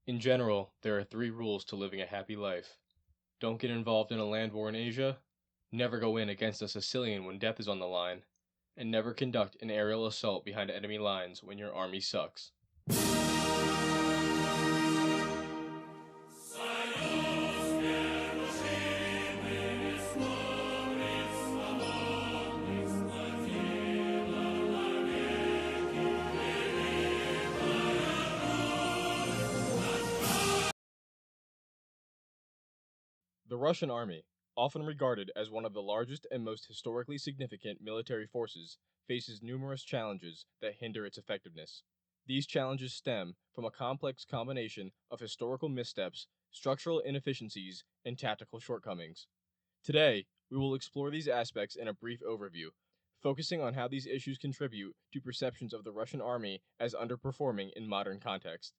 In general, there are 3 rules to living a happy life. Don't get involved in a land war in Asia, never go in against a Sicilian when death is on the line, and never conduct an aerial assault behind enemy lines when your army sucks. The Russian army, often regarded as one of the largest and most historically significant military forces, faces numerous challenges that hinder its effectiveness. These challenges stem from a complex combination of historical missteps, structural inefficiencies, and tactical shortcomings. Today, we will explore these aspects in a brief overview, focusing on how these issues contribute to perceptions of the Russian army as underperforming in modern context.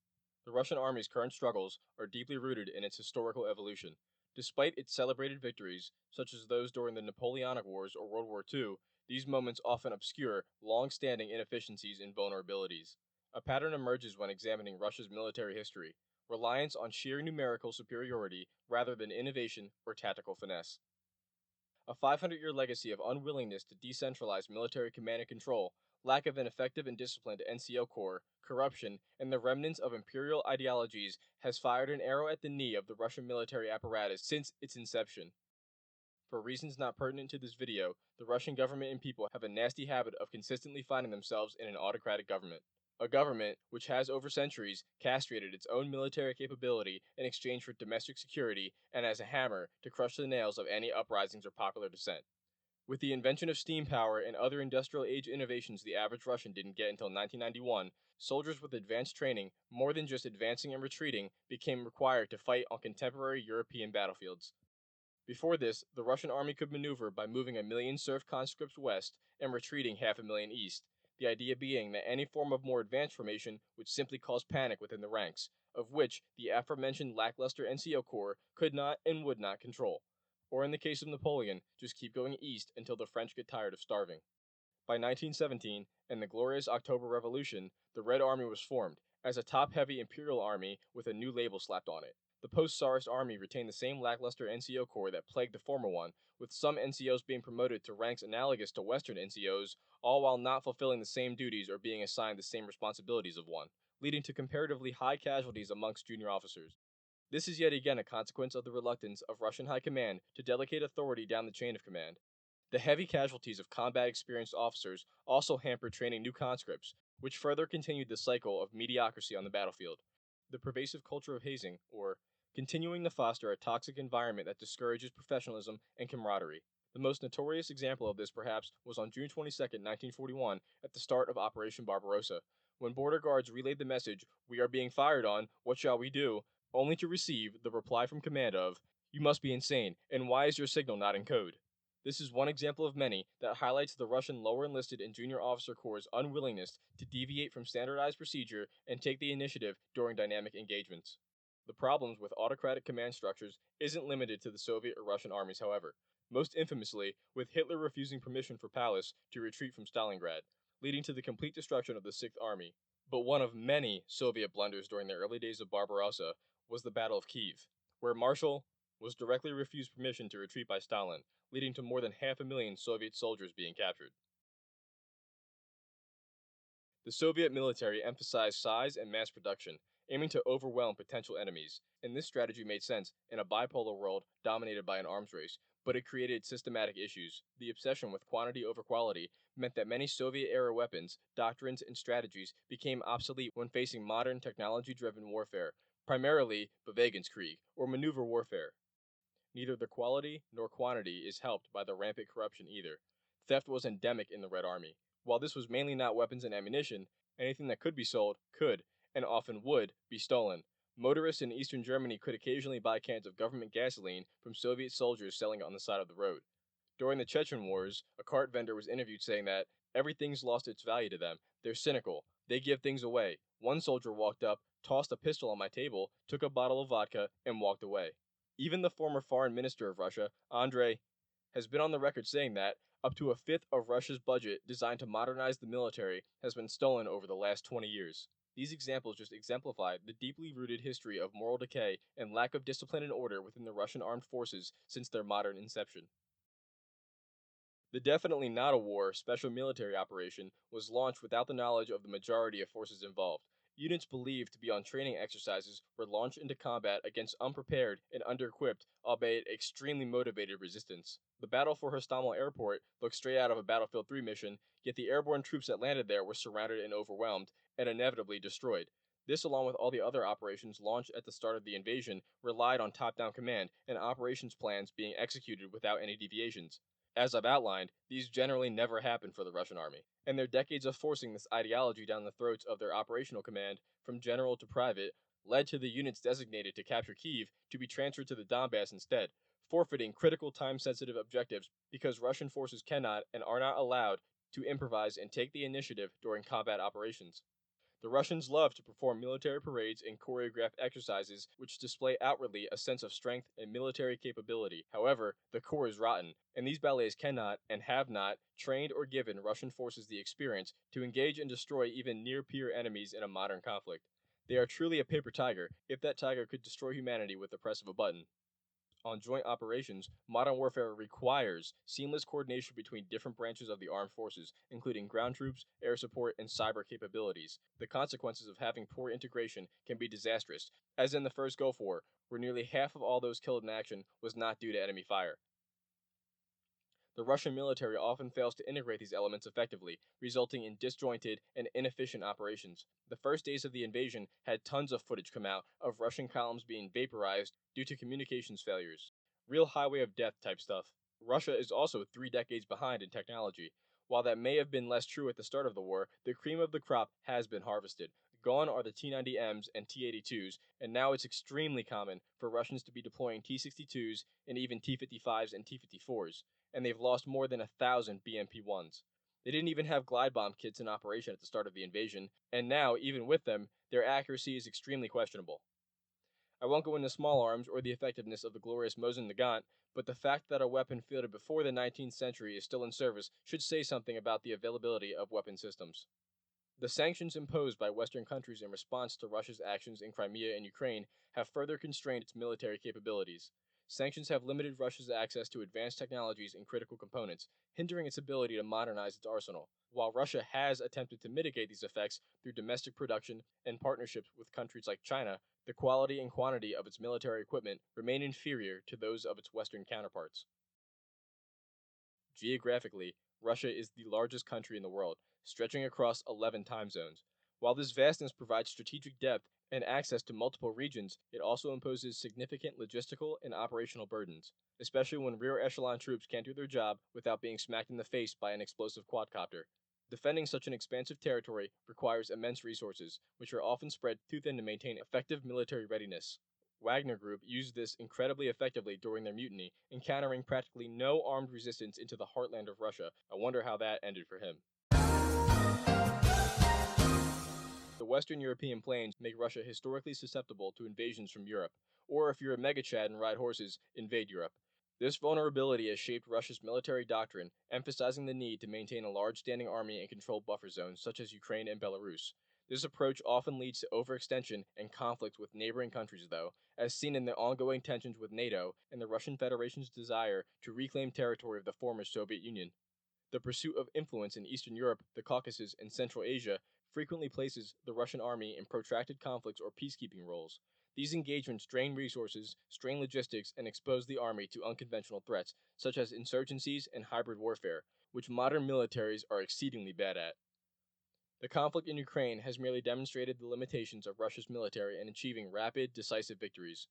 The Russian army's current struggles are deeply rooted in its historical evolution. Despite its celebrated victories, such as those during the Napoleonic Wars or World War II, these moments often obscure long-standing inefficiencies and vulnerabilities. A pattern emerges when examining Russia's military history: reliance on sheer numerical superiority rather than innovation or tactical finesse. A 500-year legacy of unwillingness to decentralize military command and control, lack of an effective and disciplined NCO corps, corruption, and the remnants of imperial ideologies has fired an arrow at the knee of the Russian military apparatus since its inception. For reasons not pertinent to this video, the Russian government and people have a nasty habit of consistently finding themselves in an autocratic government. A government which has over centuries castrated its own military capability in exchange for domestic security and as a hammer to crush the nails of any uprisings or popular dissent. With the invention of steam power and other industrial age innovations the average Russian didn't get until 1991, soldiers with advanced training, more than just advancing and retreating, became required to fight on contemporary European battlefields. Before this, the Russian army could maneuver by moving 1 million serf conscripts west and retreating 500,000 east, the idea being that any form of more advanced formation would simply cause panic within the ranks, of which the aforementioned lackluster NCO Corps could not and would not control. Or in the case of Napoleon, just keep going east until the French get tired of starving. By 1917, and the glorious October Revolution, the Red Army was formed, as a top-heavy imperial army with a new label slapped on it. The post-Tsarist army retained the same lackluster NCO corps that plagued the former one, with some NCOs being promoted to ranks analogous to Western NCOs, all while not fulfilling the same duties or being assigned the same responsibilities of one, leading to comparatively high casualties amongst junior officers. This is yet again a consequence of the reluctance of Russian high command to delegate authority down the chain of command. The heavy casualties of combat-experienced officers also hampered training new conscripts, which further continued the cycle of mediocrity on the battlefield. The pervasive culture of hazing, or continuing to foster a toxic environment that discourages professionalism and camaraderie. The most notorious example of this, perhaps, was on June 22, 1941, at the start of Operation Barbarossa, when border guards relayed the message, "We are being fired on, what shall we do?" only to receive the reply from command of, "You must be insane, and why is your signal not in code?" This is one example of many that highlights the Russian lower enlisted and junior officer corps' unwillingness to deviate from standardized procedure and take the initiative during dynamic engagements. The problems with autocratic command structures isn't limited to the Soviet or Russian armies, however, most infamously with Hitler refusing permission for Pallas to retreat from Stalingrad, leading to the complete destruction of the Sixth Army. But one of many Soviet blunders during the early days of Barbarossa was the Battle of Kiev, where Marshal was directly refused permission to retreat by Stalin, leading to more than 500,000 Soviet soldiers being captured. The Soviet military emphasized size and mass production, aiming to overwhelm potential enemies, and this strategy made sense in a bipolar world dominated by an arms race, but it created systematic issues. The obsession with quantity over quality meant that many Soviet-era weapons, doctrines, and strategies became obsolete when facing modern technology-driven warfare, primarily Bewegungskrieg, or maneuver warfare. Neither the quality nor quantity is helped by the rampant corruption either. Theft was endemic in the Red Army. While this was mainly not weapons and ammunition, anything that could be sold could, and often would, be stolen. Motorists in eastern Germany could occasionally buy cans of government gasoline from Soviet soldiers selling it on the side of the road. During the Chechen Wars, a cart vendor was interviewed saying that everything's lost its value to them. They're cynical. They give things away. One soldier walked up, tossed a pistol on my table, took a bottle of vodka, and walked away. Even the former foreign minister of Russia, Andrei, has been on the record saying that up to a fifth of Russia's budget designed to modernize the military has been stolen over the last 20 years. These examples just exemplify the deeply rooted history of moral decay and lack of discipline and order within the Russian armed forces since their modern inception. The definitely not a war special military operation was launched without the knowledge of the majority of forces involved. Units believed to be on training exercises were launched into combat against unprepared and under-equipped, albeit extremely motivated resistance. The battle for Hostomel Airport looked straight out of a Battlefield 3 mission, yet the airborne troops that landed there were surrounded and overwhelmed, and inevitably destroyed. This, along with all the other operations launched at the start of the invasion, relied on top-down command and operations plans being executed without any deviations. As I've outlined, these generally never happen for the Russian army, and their decades of forcing this ideology down the throats of their operational command, from general to private, led to the units designated to capture Kiev to be transferred to the Donbass instead, forfeiting critical time sensitive objectives because Russian forces cannot and are not allowed to improvise and take the initiative during combat operations. The Russians love to perform military parades and choreographed exercises which display outwardly a sense of strength and military capability. However, the core is rotten, and these ballets cannot and have not trained or given Russian forces the experience to engage and destroy even near peer enemies in a modern conflict. They are truly a paper tiger, if that tiger could destroy humanity with the press of a button. On joint operations, modern warfare requires seamless coordination between different branches of the armed forces, including ground troops, air support, and cyber capabilities. The consequences of having poor integration can be disastrous, as in the first Gulf War, where nearly half of all those killed in action was not due to enemy fire. The Russian military often fails to integrate these elements effectively, resulting in disjointed and inefficient operations. The first days of the invasion had tons of footage come out of Russian columns being vaporized due to communications failures. Real highway of death type stuff. Russia is also 3 decades behind in technology. While that may have been less true at the start of the war, the cream of the crop has been harvested. Gone are the T-90Ms and T-82s, and now it's extremely common for Russians to be deploying T-62s and even T-55s and T-54s, and they've lost more than 1,000 BMP-1s. They didn't even have glide bomb kits in operation at the start of the invasion, and now, even with them, their accuracy is extremely questionable. I won't go into small arms or the effectiveness of the glorious Mosin Nagant, but the fact that a weapon fielded before the 19th century is still in service should say something about the availability of weapon systems. The sanctions imposed by Western countries in response to Russia's actions in Crimea and Ukraine have further constrained its military capabilities. Sanctions have limited Russia's access to advanced technologies and critical components, hindering its ability to modernize its arsenal. While Russia has attempted to mitigate these effects through domestic production and partnerships with countries like China, the quality and quantity of its military equipment remain inferior to those of its Western counterparts. Geographically, Russia is the largest country in the world, stretching across 11 time zones. While this vastness provides strategic depth and access to multiple regions, it also imposes significant logistical and operational burdens, especially when rear echelon troops can't do their job without being smacked in the face by an explosive quadcopter. Defending such an expansive territory requires immense resources, which are often spread too thin to maintain effective military readiness. Wagner Group used this incredibly effectively during their mutiny, encountering practically no armed resistance into the heartland of Russia. I wonder how that ended for him. The Western European plains make Russia historically susceptible to invasions from Europe, or if you're a megachad and ride horses, invade Europe. This vulnerability has shaped Russia's military doctrine, emphasizing the need to maintain a large standing army and controlled buffer zones such as Ukraine and Belarus. This approach often leads to overextension and conflict with neighboring countries, though, as seen in the ongoing tensions with NATO and the Russian Federation's desire to reclaim territory of the former Soviet Union. The pursuit of influence in Eastern Europe, the Caucasus, and Central Asia frequently places the Russian army in protracted conflicts or peacekeeping roles. These engagements drain resources, strain logistics, and expose the army to unconventional threats, such as insurgencies and hybrid warfare, which modern militaries are exceedingly bad at. The conflict in Ukraine has merely demonstrated the limitations of Russia's military in achieving rapid, decisive victories.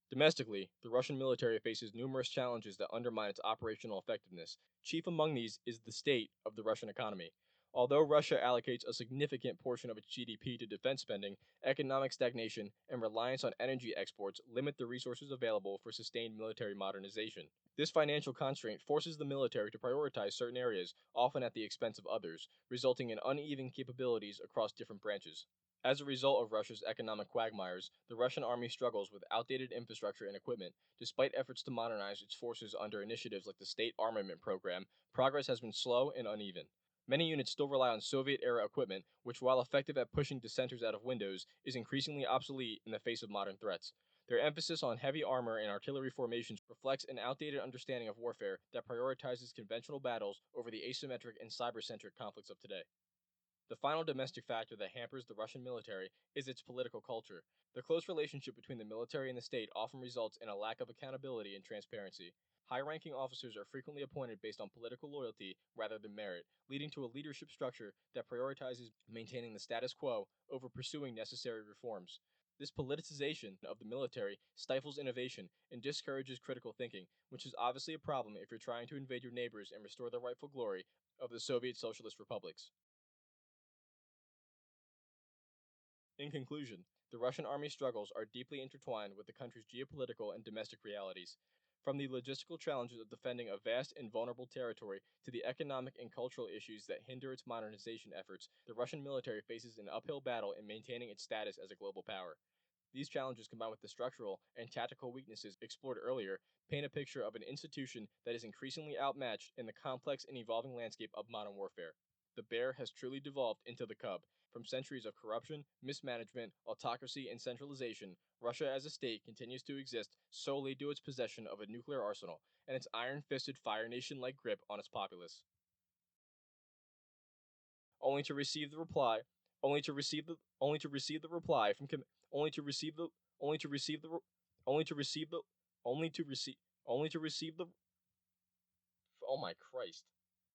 Domestically, the Russian military faces numerous challenges that undermine its operational effectiveness. Chief among these is the state of the Russian economy. Although Russia allocates a significant portion of its GDP to defense spending, economic stagnation and reliance on energy exports limit the resources available for sustained military modernization. This financial constraint forces the military to prioritize certain areas, often at the expense of others, resulting in uneven capabilities across different branches. As a result of Russia's economic quagmires, the Russian army struggles with outdated infrastructure and equipment. Despite efforts to modernize its forces under initiatives like the State Armament Program, progress has been slow and uneven. Many units still rely on Soviet-era equipment, which, while effective at pushing dissenters out of windows, is increasingly obsolete in the face of modern threats. Their emphasis on heavy armor and artillery formations reflects an outdated understanding of warfare that prioritizes conventional battles over the asymmetric and cyber-centric conflicts of today. The final domestic factor that hampers the Russian military is its political culture. The close relationship between the military and the state often results in a lack of accountability and transparency. High ranking officers are frequently appointed based on political loyalty rather than merit, leading to a leadership structure that prioritizes maintaining the status quo over pursuing necessary reforms. This politicization of the military stifles innovation and discourages critical thinking, which is obviously a problem if you're trying to invade your neighbors and restore the rightful glory of the Soviet Socialist republics. In conclusion, the Russian army struggles are deeply intertwined with the country's geopolitical and domestic realities. From the logistical challenges of defending a vast and vulnerable territory to the economic and cultural issues that hinder its modernization efforts, the Russian military faces an uphill battle in maintaining its status as a global power. These challenges, combined with the structural and tactical weaknesses explored earlier, paint a picture of an institution that is increasingly outmatched in the complex and evolving landscape of modern warfare. The bear has truly devolved into the cub. From centuries of corruption, mismanagement, autocracy, and centralization, Russia as a state continues to exist solely due to its possession of a nuclear arsenal and its iron-fisted Fire Nation-like grip on its populace. Only to receive the reply, only to receive the reply from, only to receive the, only to receive the, only to receive the, only to receive, only to receive the. Oh my Christ!